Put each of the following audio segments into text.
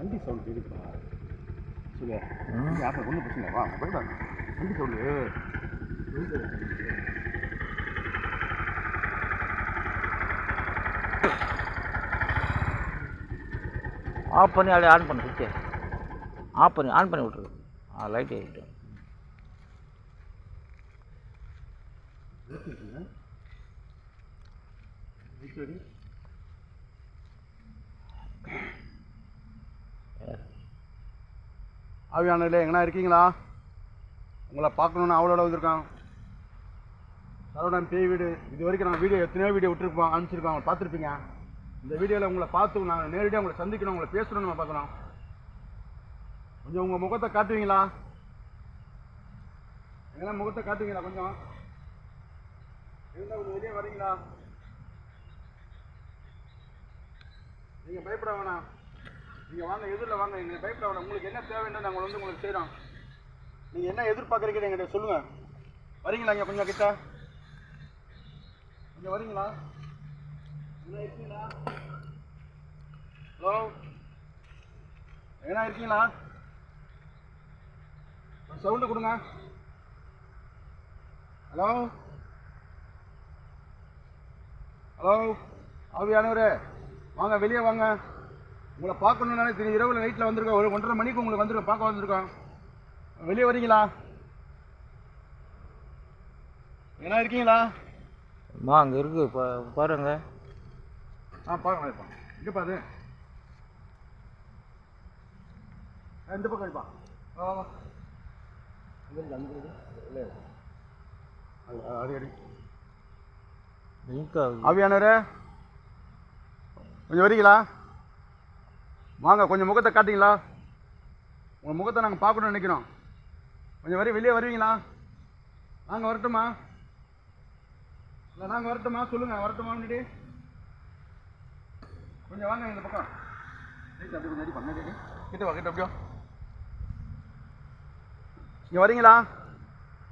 வண்டி சவுண்ட் இருக்குப்பா. சொல்லு யாரும் ஒன்றும் பிரச்சனை இல்லை. வா போயிடாங்க. வண்டி சவுண்டு ஆஃப் பண்ணி அப்படியே ஆன் பண்ணு. சுவிட்சை ஆன் பண்ணி விட்ரு. லைட் ஏறிட்டு ஆவியானவர்களே எங்கன்னா இருக்கீங்களா? உங்களை பார்க்கணுன்னு அவளோட வந்திருக்கான். சரவணன் பேய் வீடு. இது வரைக்கும் நாங்கள் வீடியோ எத்தனையோ வீடியோ விட்டுருப்போம், அனுப்பிச்சிருக்கோம், அவங்க பார்த்துருப்பீங்க. இந்த வீடியோவில் உங்களை பார்த்து நாங்கள் நேரடியாக உங்களை சந்திக்கணும், உங்களை பேசணும்னு நம்ம பார்க்கணும். கொஞ்சம் உங்கள் முகத்தை காட்டுவீங்களா? எங்கன்னா முகத்தை காட்டுவீங்களா? கொஞ்சம் இருந்தால் கொஞ்சம் வெளியே வரீங்களா? நீங்கள் பயப்பட வேணாம். நீங்கள் வாங்க, எதிரில் வாங்க. நீங்கள் பயப்பட வேணாம். உங்களுக்கு என்ன தேவைன்னு நாங்கள் வந்து உங்களுக்கு செய்கிறோம். நீங்கள் என்ன எதிர்பார்க்குறீங்கன்னு எங்கிட்ட சொல்லுங்கள். வரீங்களா? இங்கே கொஞ்சம் கிட்ட கொஞ்சம் வரீங்களா? என்ன இருக்கீங்களா? ஹலோ, என்ன இருக்கீங்களா? சவுண்டு கொடுங்க. ஹலோ ஹலோ, ஆவியானவரே வாங்க, வெளியே வாங்க. உங்களை பார்க்கணுன்னாலே தெரியும். இரவில் நைட்டில் வந்திருக்கோம். ஒரு 1:30 மணிக்கு உங்களுக்கு வந்துருக்கோம், பார்க்க வந்திருக்கோம். வெளியே வரீங்களா? என்ன இருக்கீங்களா? அம்மா அங்கே இருக்கு பாருங்க. பாருங்க. இப்போ இங்கே பாரு. இந்த பக்கம் இருப்பா. இல்லை அது அடி. ஆவியானவரே கொஞ்சம் வரீங்களா? வாங்க, கொஞ்சம் முகத்தை காட்டிங்களா? உங்கள் முகத்தை நாங்கள் பார்க்கணும்னு நினைக்கிறோம். கொஞ்சம் வெளியே வருவீங்களா? நாங்கள் வரட்டுமா? இல்லை நாங்கள் வரட்டுமா? சொல்லுங்கள், வரட்டுமா? முன்னாடி கொஞ்சம் வாங்க இந்த பக்கம். அப்படி கொஞ்சம் அடி பண்ண கிட்ட வா, கிட்ட அப்படியோ. இங்கே வரீங்களா?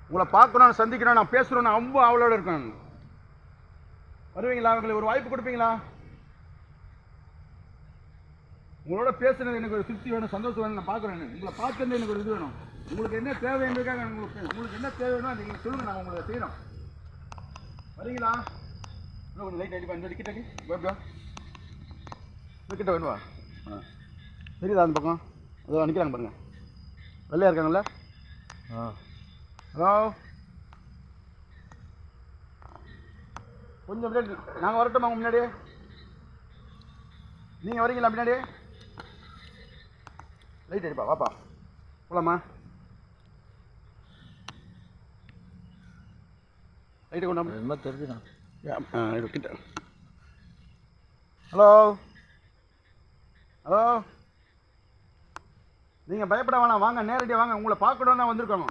உங்களை பார்க்கணும், சந்திக்கணும், நான் பேசுகிறோம், நான் ரொம்ப அவளோட இருக்கேன். வருவீங்களா? உங்களுக்கு ஒரு வாய்ப்பு கொடுப்பீங்களா? உங்களோட பேசுறது எனக்கு ஒரு திருப்தி வேணும், சந்தோஷம் வேணும். நான் பார்க்குறேன். உங்களை பார்க்கறது எனக்கு ஒரு இது வேணும். உங்களுக்கு என்ன தேவைன்றதுக்காக உங்களுக்கு என்ன தேவை வேணும் நீங்கள் சொல்லுங்கள், நாங்கள் உங்களை செய்கிறோம். வரீங்களா? இன்னும் கொஞ்சம் லைட் அடிப்பா. இந்த கிட்ட எப்படியா கிட்ட வேணுவா? சரிதா? அந்த பக்கம் அதோ நிற்கிறாங்க பாருங்க, வெள்ளையா இருக்காங்கல்ல? ஹலோ, கொஞ்சம் முன்னாடி நாங்கள் வரட்டுமா? முன்னாடி நீங்கள் வரீங்களா? பின்னாடி லைட் அடிப்பா. வாப்பா போலாமா? லைட்டு கொண்டாமா தெரிஞ்சுண்ணா கிட்ட. ஹலோ ஹலோ, நீங்கள் பயப்பட வேணாம். வாங்க, நேரடியாக வாங்க. உங்களை பார்க்கணுன்னு தான் வந்திருக்கோம்.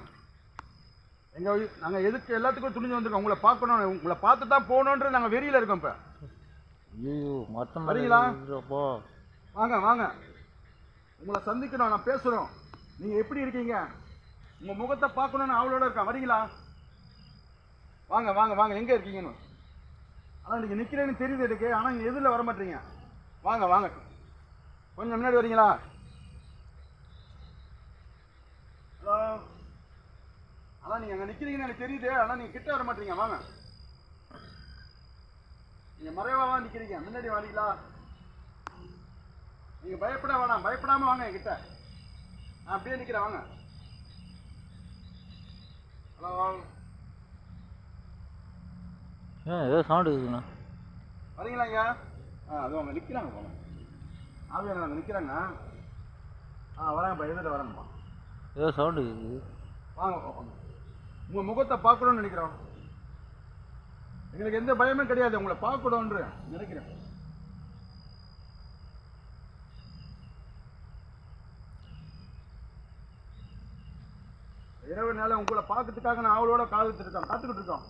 நாங்கள் எதுக்கு எல்லாத்துக்கும் துணிஞ்சு வந்திருக்கோம். உங்களை பார்க்கணும், உங்களை பார்த்து தான் போகணுன்ற நாங்கள் வெறியில் இருக்கோம். இப்போ ஐயோ மொத்தம் வரீங்களா? வாங்க வாங்க, உங்களை சந்திக்கணும், நான் பேசுகிறோம். நீங்கள் எப்படி இருக்கீங்க? உங்கள் முகத்தை பார்க்கணுன்னு அவளோட இருக்கேன். வரீங்களா? வாங்க வாங்க வாங்க. எங்கே இருக்கீங்கன்னு ஆனால் நீங்கள் நிற்கிறேன்னு தெரியுது எனக்கு, ஆனால் நீங்கள் எதிரில் வர மாட்டீங்க. வாங்க வாங்க, கொஞ்சம் முன்னாடி வரீங்களா? ஹலோ, ஆனால் நீங்கள் அங்கே நிற்கிறீங்கன்னு எனக்கு தெரியுது, ஆனால் நீங்கள் கிட்ட வர மாட்டீங்க. வாங்க, நீங்கள் மறைவாக நிற்கிறீங்க. முன்னாடி வரீங்களா? நீங்கள் பயப்பட வேணாம், பயப்படாமல் வாங்க என்கிட்ட. நான் அப்படியே நிற்கிறேன். வாங்க. ஹலோ, ஏதோ சவுண்டு இருக்குதுண்ணா. வரீங்களா? இங்கே அது அவங்க நிற்கிறாங்க. போங்க, ஆவியான அங்கே நிற்கிறாங்க. வரேன்ப்பா, எதில் வரேன்ப்பா. ஏதோ சவுண்டு இருக்குது. வாங்க, உங்கள் முகத்தை பார்க்கணும்னு நினைக்கிறோம். எங்களுக்கு எந்த பயமே கிடையாது. உங்களை பார்க்கணும்னு நினைக்கிறேன். இரவு நேரம் உங்களை பார்க்கறதுக்காக நான் அவளோட காத்துக்கிட்டு இருக்கோம்.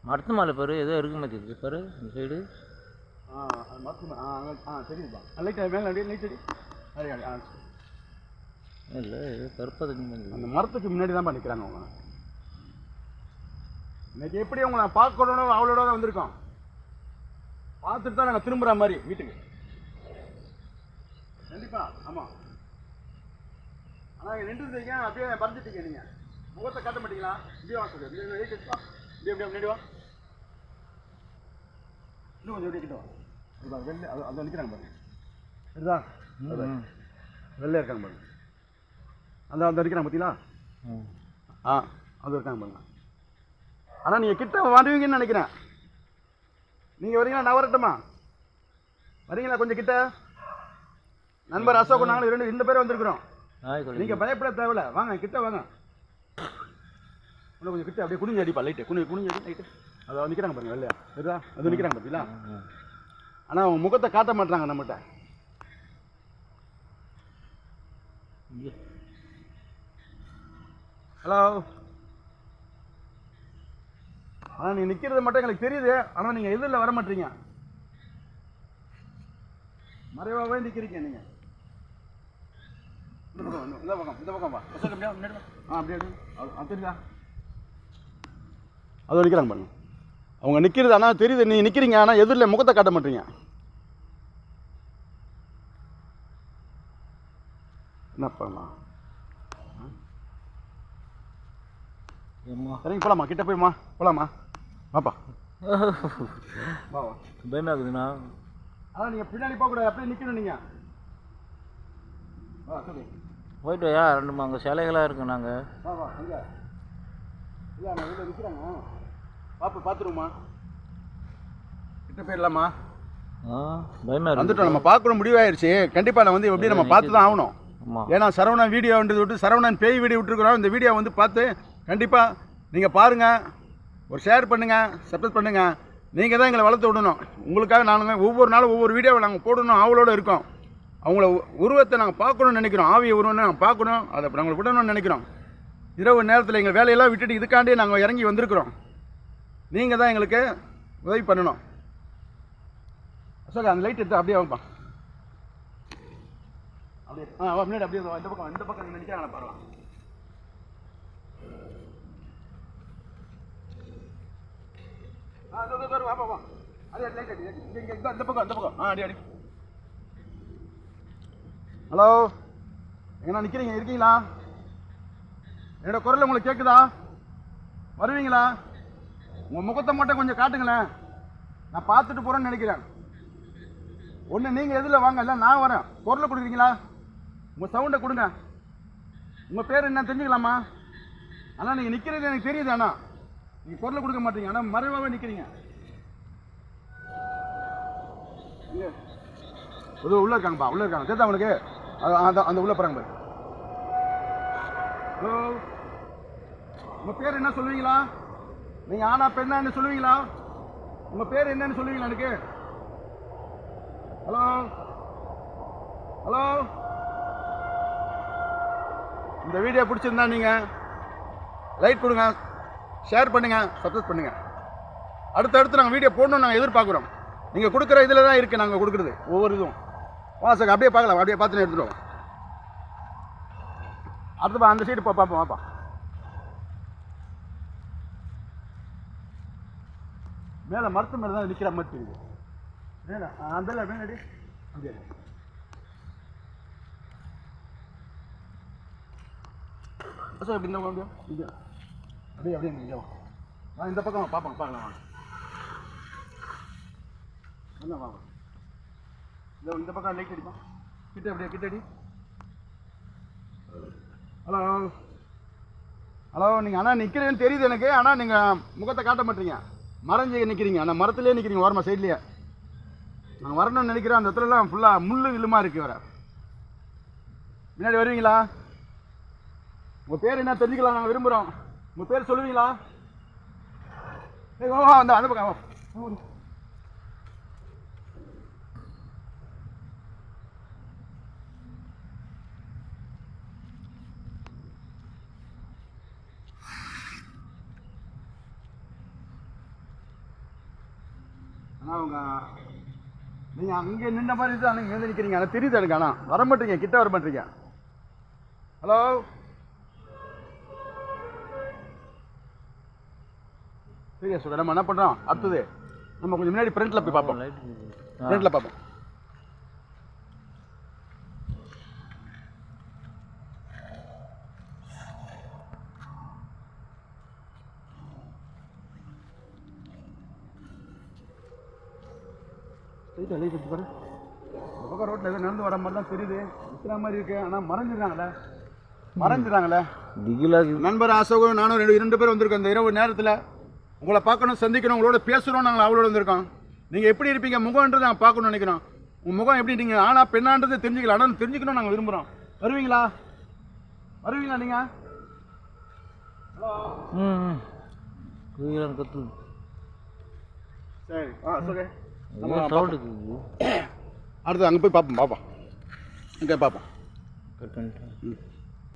மரத்து மாலை பாரு, ஏதோ இருக்கு மாதிரி பாரு இந்த சைடு. தெரியுதுப்பா. லைட் மேலே லைட் அடி. இல்லை, ஏதோ கருப்பது அந்த மரத்துக்கு முன்னாடி தான் நிற்கிறாங்க அவங்க. இன்னைக்கு எப்படி உங்களை நான் பார்க்கணும்னு அவளோட வந்திருக்கோம். பார்த்துட்டு தான் நாங்கள் திரும்புகிற மாதிரி வீட்டுக்கு. கண்டிப்பா ஆமாம். ஆனால் நீங்கள் நின்றுருந்தீங்க, அப்படியே மறைஞ்சிட்டீங்க. நீங்கள் முகத்தை காட்ட மாட்டீங்களா? இப்படியே வா சார், இப்படியே இப்படியே முன்னாடி வா. இன்னும் கொஞ்சம் எப்படி கிட்ட வா. அதுதான் வெளில அதை நிற்கிறாங்க பாருங்க. சரிதா? வெளில இருக்காங்க பாருங்க. அந்த இருக்கிறாங்க பார்த்தீங்களா? அது இருக்காங்க பாருங்க. ஆனால் நீங்கள் கிட்ட வருவீங்கன்னு நினைக்கிறேன். நீங்கள் வரீங்களா? நான் வரட்டுமா? வரீங்களா கொஞ்சம் கிட்ட? நண்பர் அசோக் நாங்களும் ரெண்டு பேரும் வந்திருக்கிறோம். நீங்கள் பயப்பட தேவையில்ல, வாங்க கிட்ட வாங்க. இன்னும் கொஞ்சம் கிட்ட அப்படியே குனிஞ்சு அடிப்பா. லைட்டு குனிஞ்சு அடி லைட்டு. அதை நிற்கிறாங்க பாருங்க வெளில. சரிதா? அது நிற்கிறாங்க பார்த்தீங்களா? ஆனால் அவங்க முகத்தை காட்ட மாட்டாங்க நம்மகிட்ட. ஹலோ. ஆனால் நீங்கள் நிற்கிறது மட்டும் எங்களுக்கு தெரியுது. ஆனால் நீங்கள் எதிரில் வர மாட்டீங்க, மறைவாகவே நிற்கிறீங்க நீங்கள். இந்த பக்கம் வா. முன்னாடி வா. அப்படியே தெரியுதா? அது நிற்கிறாங்க பாருங்க. அவங்க நிற்கிறது ஆனால் தெரியுது, நீங்கள் நிற்கிறீங்க. ஆனால் எதிரில் முகத்தை காட்ட மாட்டீங்க. என்ன பண்ணலாம்? சரிங்க, போகலாமா? கிட்ட போய்மா போகலாமா? வாப்பா. வா வா. பயமாக இருக்குதுண்ணா. அதான் நீங்கள் பின்னாடி போகக்கூடாது, அப்படியே நிற்கணும் நீங்கள். வா சரி போயிட்டு ஐயா. ரெண்டு அங்கே சிலைகளாக இருக்கு. நாங்கள் வா வா. அங்கே இல்லை, நான் வீட்டில் நிற்கிறாங்க. பாப்பு பார்த்துருவோம்மா. கிட்ட போயிடலாமா? பயமாக இருக்கு. வந்துட்டோம், நம்ம பார்க்கணும் முடிவாயிருச்சு. கண்டிப்பாக நான் வந்து எப்படி நம்ம பார்த்து தான் ஆகணும். ஏன்னா சரவணன் வீடியோன்றது விட்டு சரவணன் பேய் வீடியோ விட்டுருக்குறோம். இந்த வீடியோ வந்து பார்த்து கண்டிப்பாக நீங்கள் பாருங்கள், ஒரு ஷேர் பண்ணுங்கள், சப்ஸ்கிரைப் பண்ணுங்கள். நீங்கள் தான் எங்களை வளர்த்து விடணும். உங்களுக்காக நாங்கள் ஒவ்வொரு நாளும் ஒவ்வொரு வீடியோவை நாங்கள் போடணும் ஆவலோடு இருக்கோம். அவங்கள உருவத்தை நாங்கள் பார்க்கணும்னு நினைக்கிறோம். ஆவிய உருவத்தை நாங்கள் பார்க்கணும், அதை நாங்கள் விடணும்னு நினைக்கிறோம். இரவு நேரத்தில் எங்கள் வேலையெல்லாம் விட்டுட்டு இதுக்காண்டே நாங்கள் இறங்கி வந்திருக்கிறோம். நீங்கள் தான் எங்களுக்கு உதவி பண்ணணும். அசோக் அந்த லைட் எடுத்து அப்படியே வாப்பா. அப்படியே முன்னாடி அப்படியே இந்த பக்கம் நினைக்கிறாங்க பரவாயில்ல. வாப்பா வா. அதே லைட் அடி இங்கே இந்த பக்கம் அடி அடி. ஹலோ, எங்கன்னா நிற்கிறீங்க? இருக்கீங்களா? என்னோட குரல் உங்களுக்கு கேட்குதா? வருவீங்களா? உங்கள் முகத்தை மட்டும் கொஞ்சம் காட்டுங்களேன். நான் பார்த்துட்டு போகிறேன்னு நினைக்கிறேன். ஒன்று நீங்கள் எதில் வாங்க, இல்லை நான் வரேன். குரலை கொடுக்குறீங்களா? உங்கள் சவுண்டை கொடுங்க. உங்கள் பேர் என்ன தெரிஞ்சுக்கலாமா? ஆனால் நீங்கள் நிற்கிறது எனக்கு தெரியுது. ஆனால் நீங்கள் குரலை கொடுக்க மாட்டீங்க, ஆனால் மறைவாகவே நிற்கிறீங்க. உள்ளே இருக்காங்கப்பா, உள்ளே இருக்காங்க. தெரியுதா உங்களுக்கு? அந்த உள்ளே போகிறாங்க பாரு. ஹலோ, உங்கள் பேர் என்ன சொல்லுவீங்களா? நீங்கள் ஆனா பெண்ணான்னு சொல்லுவீங்களா? உங்கள் பேர் என்னன்னு சொல்லுவீங்களா எனக்கு? Hello hello. இந்த வீடியோ பிடிச்சிருந்தா நீங்கள் லைக் கொடுங்க, ஷேர் பண்ணுங்கள், சப்ஸ்கிரைப் பண்ணுங்கள். அடுத்தடுத்து நாங்கள் வீடியோ போடணும்னு நாங்கள் எதிர்பார்க்குறோம். நீங்கள் கொடுக்குற இதில் தான் இருக்குது நாங்கள் கொடுக்குறது ஒவ்வொரு இதுவும். வாசக அப்படியே பார்க்கலாம், அப்படியே பார்த்துன்னு எடுத்துடுவோம். அடுத்தப்பா அந்த சைடு பார்ப்போம். வாப்பா. மேலே மரத்து மேலே தான் நிற்கிற மாதிரி இருக்குது. மேலே அந்த மேலடி அப்படியே சார் இப்படி இந்த அப்படியே இங்கே அப்படியே அப்படியே இங்கே வா. இந்த பக்கம் பார்க்கலாம் வாங்க. என்ன வாங்க, இந்த பக்கம் லைட் அடிப்பா. கிட்ட அப்படியே கிட்ட அடி. Hello hello. நீங்கள் ஆனால் நிற்கிறேன்னு தெரியுது எனக்கு, ஆனால் நீங்கள் முகத்தை காட்ட மாட்டீங்க, மறைஞ்சி நிற்கிறீங்க. ஆனால் மரத்துலேயே நிற்கிறீங்க, ஓரமாக சைட்லேயே. நாங்கள் வரணும்னு நினைக்கிறோம். அந்த இடத்துலலாம் ஃபுல்லாக முள் இழுமா இருக்குது. வர முன்னாடி வருவீங்களா? உங்கள் பேர் என்ன தெரிஞ்சுக்கலாம் நாங்கள் விரும்புகிறோம். உங்கள் பேர் சொல்லுவீங்களா? அந்த பக்கம் ஆனால் அவங்க நீங்கள் அங்கே நின்ற மாதிரி இருக்குது. ஆனால் இங்கே நிற்கிறீங்க, ஆனால் தெரியுது எனக்கு. ஆனால் வர மாட்டீங்க, கிட்ட வர மாட்டீங்க. ஹலோ சரியா சொல்ல. நம்ம என்ன பண்ணுறோம்? அடுத்தது நம்ம கொஞ்சம் முன்னாடி ஃப்ரண்ட்டில் போய் பார்ப்போம். லைட் ஃப்ரண்ட்டில் பார்ப்போம். லைட் எடுத்து பாரு. இந்த பக்கம் ரோட்டில் எதுவும் நடந்து வர மாதிரி தான் தெரியுது. நிற்கிற மாதிரி இருக்கு. ஆனால் மறைஞ்சிடறாங்களே. திகிலாக நண்பர் அசோகம் நானும் ரெண்டு பேர் வந்திருக்கோம் இந்த இரவு நேரத்தில். உங்களை பார்க்கணும், சந்திக்கணும், உங்களோட பேசுகிறோம். நாங்கள் அவளோட வந்திருக்கோம். நீங்கள் எப்படி இருப்பீங்க முகம்ன்றது நாங்கள் பார்க்கணும்னு நினைக்கிறோம். உங்கள் முகம் எப்படி நீங்கள் ஆனா பெண்ணான்றது தெரிஞ்சுக்கலாம். ஆனால் தெரிஞ்சுக்கணும் நாங்கள் விரும்புகிறோம். வருவீங்களா நீங்கள்? திகிலாக கத்து சரி சரி. சவுண்டுக்கு அடுத்து அங்கே போய் பார்ப்போம். அங்கே பார்ப்போம். கட் பண்ணிட்டேன்.